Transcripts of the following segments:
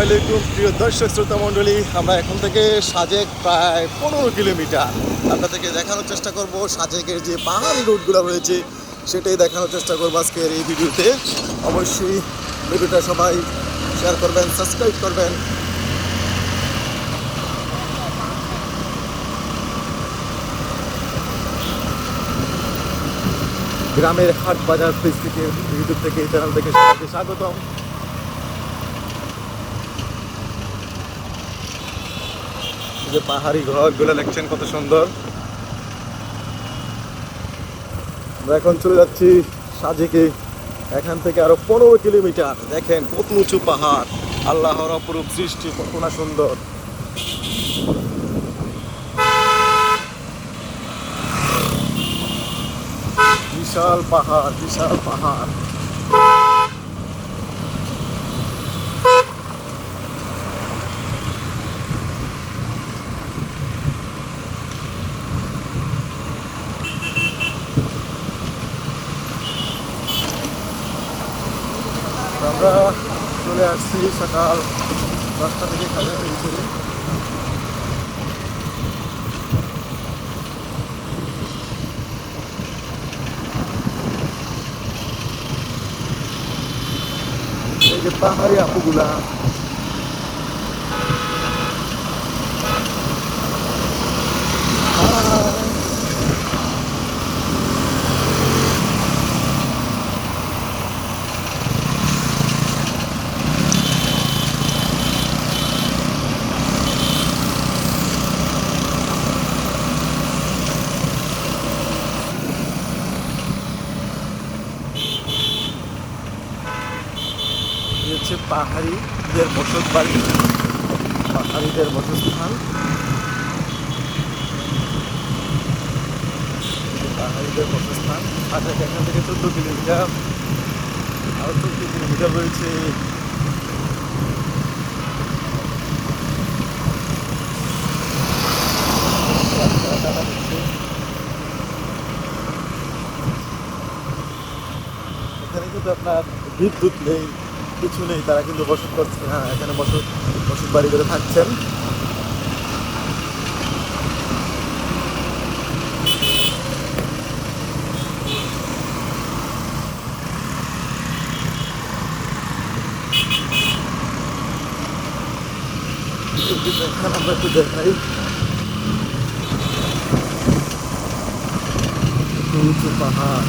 আলাইকুম প্রিয় দর্শক শ্রোতা মণ্ডলী, আমরা এখন থেকে সাজেক প্রায় 15 কিলোমিটার আপনাদেরকে দেখানোর চেষ্টা করব। সাজেকের যে পাহাড়ি রোডগুলো রয়েছে সেটাই দেখানোর চেষ্টা করবো আজকের এই ভিডিওতে। অবশ্যই ভিডিওটা সবাই শেয়ার করবেন, সাবস্ক্রাইব করবেন। গ্রামের হাট বাজার পেজ থেকে, ইউটিউব থেকে, এই চ্যানেল থেকে সবাইকে স্বাগতম। যে পাহাড়ি ঘরগুলো দেখছেন কত সুন্দর। আমরা এখন চলে যাচ্ছি সাজেকে, এখান থেকে আরো 15 কিলোমিটার। দেখেন কত উঁচু পাহাড়, আল্লাহর অপরূপ সৃষ্টি, কত না সুন্দর। বিশাল পাহাড়, বিশাল পাহাড়। আমরা চলে আসছি সকাল 10টা থেকে কাজে পেয়েছি। এই যে পাহাড়ি আপুগুলা, হচ্ছে পাহাড়িদের বসত বাড়ি, পাহাড়িদের বসস্থান। পাহাড়িদের বসস্থান সাজেক এখান থেকে 14 কিলোমিটার, আরো 14 কিলোমিটার রয়েছে। এখানে কিন্তু আপনার বিদ্যুৎ নেই, কিছু নেই, তারা কিন্তু বসত করছে। হ্যাঁ, এখানে বসত বাড়ি করে থাকছেন। আমরা একটু দেখাই, উঁচু পাহাড়।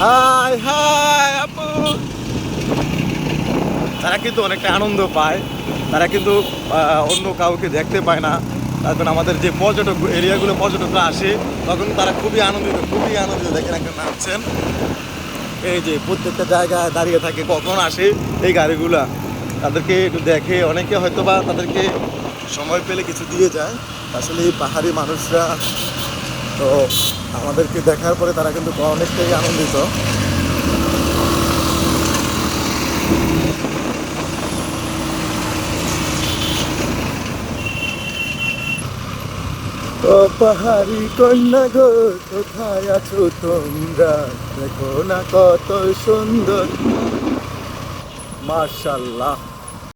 হাই হাই আপু, তারা কিন্তু অনেকটা আনন্দ পায়। তারা কিন্তু অন্য কাউকে দেখতে পায় না। এখন আমাদের যে পর্যটক এরিয়াগুলো পর্যটকরা আসে তখন তারা খুবই আনন্দিত, খুবই আনন্দিত। দেখেন একটা নামছেন, এই যে প্রত্যেকটা জায়গায় দাঁড়িয়ে থাকে কখন আসে এই গাড়িগুলা। তাদেরকে একটু দেখে, অনেকে হয়তো বা তাদেরকে সময় পেলে কিছু দিয়ে যায়। আসলে এই পাহাড়ি মানুষরা তো আমাদেরকে দেখার পরে তারা কিন্তু অনেকটাই আনন্দিত। ও পাহাড়ি কন্যা গো, কোথায় আছো তোমরা? দেখো না কত সুন্দর, মাশাআল্লাহ।